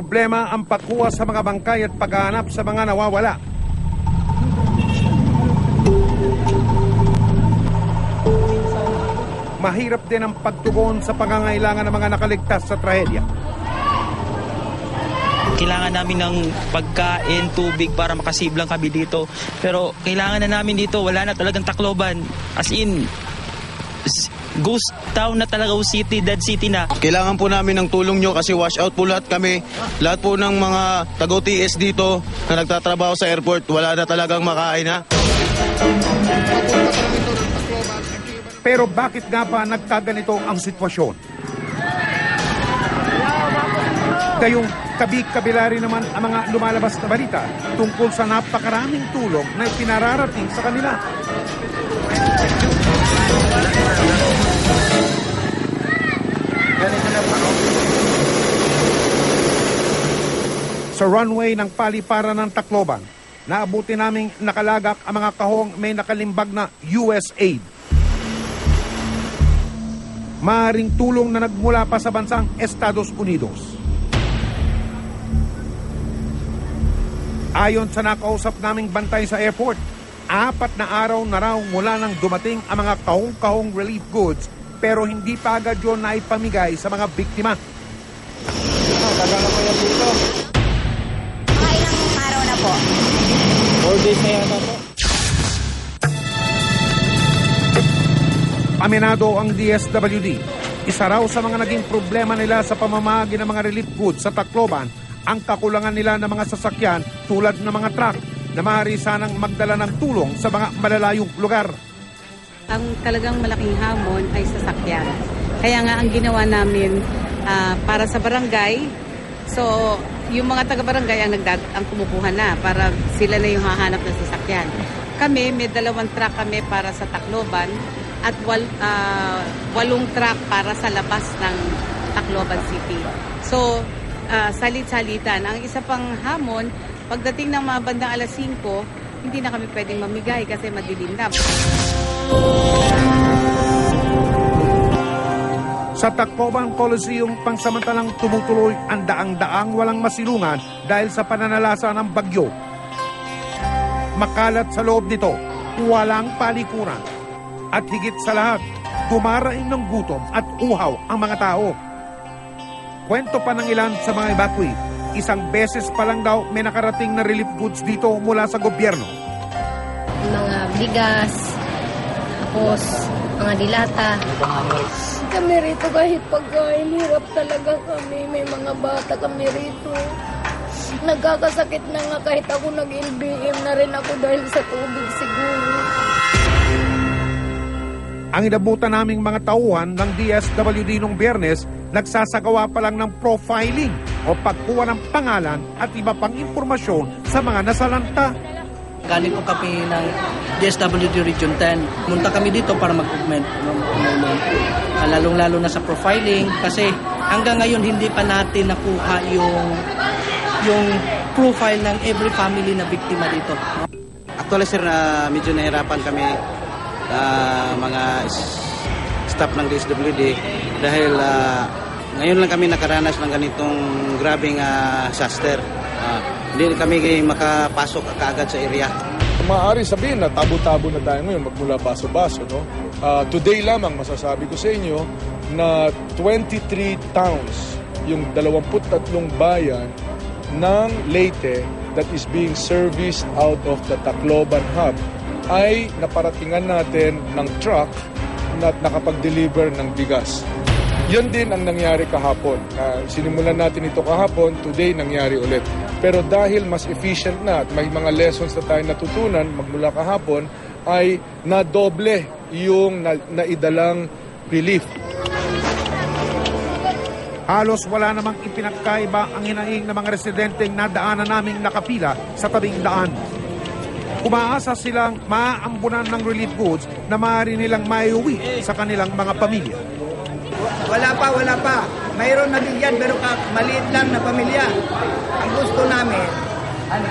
problema ang pagkuha sa mga bangkay at paghahanap sa mga nawawala. Mahirap din ang pagtugon sa pangangailangan ng mga nakaligtas sa trahedya. Kailangan namin ng pagkain, tubig para makasiblang kami dito. Pero kailangan na namin dito, wala na talagang Tacloban. As in, ghost town na talaga, city, dead city na. Kailangan po namin ng tulong nyo kasi wash out po lahat kami. Lahat po ng mga taga-OTS dito na nagtatrabaho sa airport, wala na talagang makain ha. Pero bakit nga ba nagkaganito ang sitwasyon? Gayong kabila rin naman ang mga lumalabas na balita tungkol sa napakaraming tulong na pinararating sa kanila. Sa runway ng paliparan ng Tacloban, naabuti naming nakalagak ang mga kahong may nakalimbag na USAID. Maaring tulong na nagmula pa sa bansang Estados Unidos. Ayon sa nakausap naming bantay sa airport, 4 na araw na raw mula nang dumating ang mga kahong-kahong relief goods pero hindi pa agad yun na ipamigay sa mga biktima. Tagal na po yan dito. Mga ilang araw na po? 4 days na yan po. Aminado ang DSWD. Isa raw sa mga naging problema nila sa pamamahagi ng mga relief goods sa Tacloban ang kakulangan nila ng mga sasakyan tulad ng mga truck na maaari sanang magdala ng tulong sa mga malalayong lugar. Ang talagang malaking hamon ay sasakyan. Kaya nga ang ginawa namin para sa barangay, so yung mga taga-barangay ang kumukuha na para sila na yung hahanap ng sasakyan. Kami, may 2 truck kami para sa Tacloban at 8 truck para sa labas ng Tacloban City. So, salit-salitan. Ang isa pang hamon, pagdating ng mga bandang alas 5, hindi na kami pwedeng mamigay kasi madilim na. Sa Tacloban Coliseum, pangsamantalang tumutuloy ang daang-daang walang masilungan dahil sa pananalasa ng bagyo. Makalat sa loob nito, walang palikuran. At higit sa lahat, dumaraing ng gutom at uhaw ang mga tao. Kwento pa ng ilan sa mga evacuee, isang beses pa lang daw may nakarating na relief goods dito mula sa gobyerno. Mga bigas, tapos mga dilata. Kami rito kahit pagkain, hirap talaga kami. May mga bata kami rito. Nagkakasakit na nga kahit ako nag-LBM na rin ako dahil sa tubig siguro. Ang inabutan naming mga tauhan ng DSWD nung Biyernes, nagsasagawa pa lang ng profiling o pagkuha ng pangalan at iba pang impormasyon sa mga nasalanta. Galing po kami ng DSWD Region 10. Munta kami dito para mag-augment. Lalong-lalo na sa profiling kasi hanggang ngayon hindi pa natin nakuha yung profile ng every family na biktima dito. Actually sir, medyo nahirapan kami mga staff ng DSWD dahil ngayon lang kami nakaranas ng ganitong grabing disaster. Hindi kami makapasok kaagad sa area. Maaari sabihin na tabo-tabo na tayo ngayon magmula baso-baso. No? Today lamang masasabi ko sa inyo na 23 towns, yung 23 bayan ng Leyte that is being serviced out of the Tacloban hub ay naparatingan natin ng truck na nakapag-deliver ng bigas. Yun din ang nangyari kahapon. Sinimulan natin ito kahapon, today nangyari ulit. Pero dahil mas efficient na at may mga lessons na tayo natutunan magmula kahapon, ay nadoble yung naidalang relief. Halos wala namang ipinagkaiba ang hinaing ng mga residenteng nadaanan naming nakapila sa tabing daan. Umaasa silang maaambunan ng relief goods na maaari nilang maiuwi sa kanilang mga pamilya. Wala pa. Mayroon na bigyan pero maliit lang na pamilya. Ang gusto namin,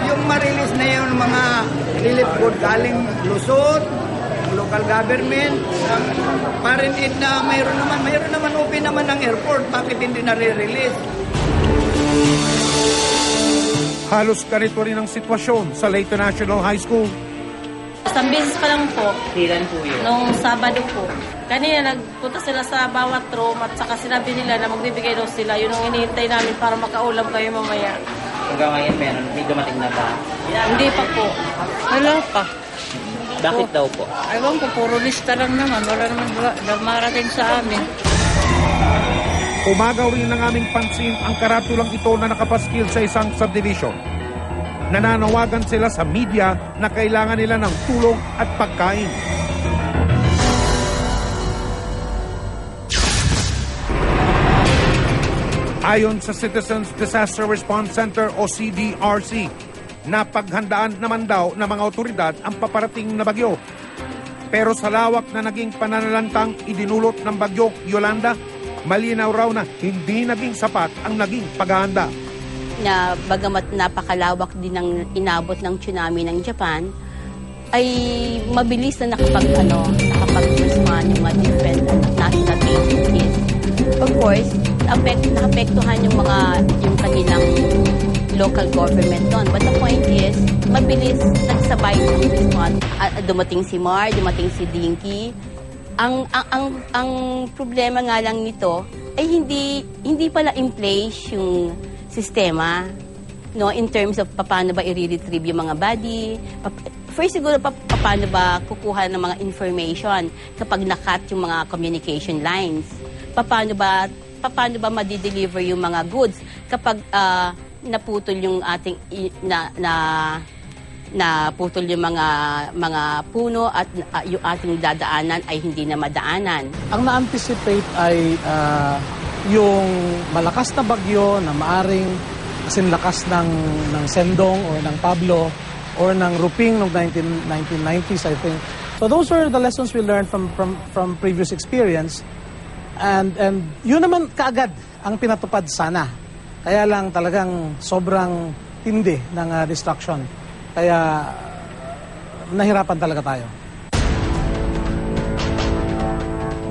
yung ma-release na yung mga relief goods galing Luzon, local government, foreign aid na mayroon naman open naman ng airport. Bakit hindi na re-release? Halos ganito rin ang sitwasyon sa Leyte National High School. Isang beses pa lang po. Kailan po yun? Nung Sabado po. Kanina nagpunta sila sa bawat room at saka sinabi nila na magbibigay daw sila. Yun ang hinihintay namin para makaulam kayo mamaya. Hanggang ngayon may dumating na ba? Hindi pa po. Wala pa. Bakit daw po? Ewan ko, puro lista lang naman. Wala naman marating sa amin. Umagaw rin ng aming pansin ang karatulang ito na nakapaskil sa isang subdivision. Nananawagan sila sa media na kailangan nila ng tulong at pagkain. Ayon sa Citizens Disaster Response Center o CDRC, napaghandaan naman daw ng mga otoridad ang paparating na bagyo. Pero sa lawak na naging pananalantang idinulot ng bagyo Yolanda, malinaw raw na hindi naging sapat ang naging paghahanda. Na bagamat napakalawak din ang inabot ng tsunami ng Japan, ay mabilis na nakapag-respond yung mga different national agencies. Of course, naapektuhan yung kanilang local government doon. But the point is, mabilis nagsabay ng response. Dumating si Mar, dumating si Dinky. Ang problema nga lang nito ay hindi pala in place yung sistema, no, in terms of paano ba i-retrieve yung mga body. First siguro paano ba kukuha ng mga information kapag nakat yung mga communication lines. Paano ba ma-deliver yung mga goods kapag naputol yung ating naputol yung mga puno at yung ating dadaanan ay hindi na madaanan. Ang na-anticipate ay yung malakas na bagyo na maaring kasing lakas ng Sendong or ng Pablo or ng Ruping noong 1990s, I think. So those were the lessons we learned from previous experience. And yun naman kaagad ang pinatupad sana. Kaya lang talagang sobrang tindi ng destruction. Kaya nahirapan talaga tayo.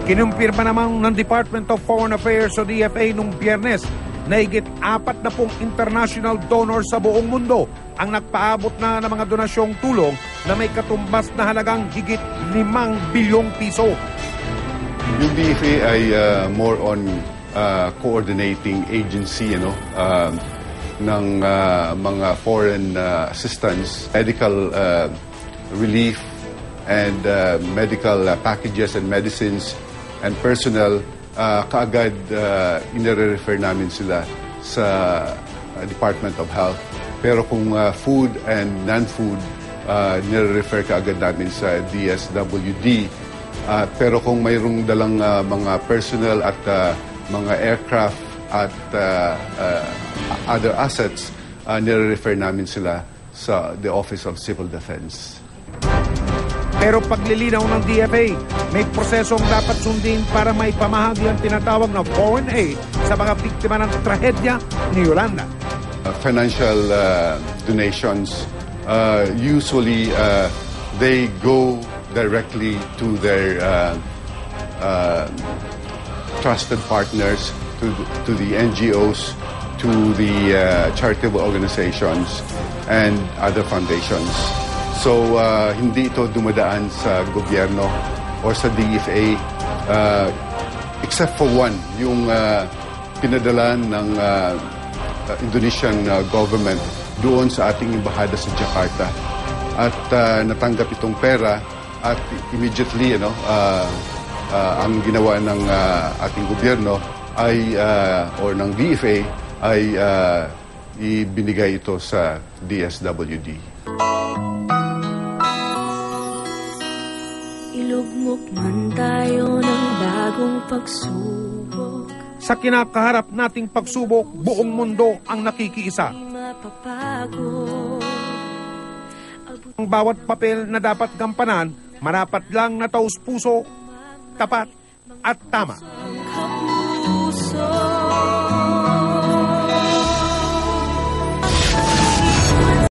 Kinumpirma naman ng Department of Foreign Affairs o DFA nung Biyernes na higit 40 international donors sa buong mundo ang nagpaabot na ng mga donasyong tulong na may katumbas na halagang higit 5 bilyong piso. Yung DFA ay more on coordinating agency, ng mga foreign assistance, medical relief, and medical packages and medicines and personnel. Kaagad inire-refer namin sila sa Department of Health. Pero kung food and non-food, nire-refer kaagad namin sa DSWD. Pero kung mayroong dalang mga personnel at mga aircraft at other assets, nire-refer namin sila sa the Office of Civil Defense. Pero paglilinaw ng DFA, may prosesong dapat sundin para may pamahagi ang tinatawag na foreign aid sa mga biktima ng trahedya ni Yolanda. Financial donations, usually they go directly to their trusted partners, to the NGOs, to the charitable organizations, and other foundations. So, hindi ito dumadaan sa gobyerno or sa DFA, except for one, yung pinadalan ng Indonesian government doon sa ating embahada sa Jakarta. At natanggap itong pera at immediately, ang ginawa ng ating gobyerno ay, or ng DFA, ay ibinigay ito sa DSWD. Ilugmok man tayo ng bagong pagsubok. Sa kinakaharap nating pagsubok, buong mundo ang nakikiisa. Ang bawat papel na dapat gampanan, marapat lang na taus-puso, tapat at tama.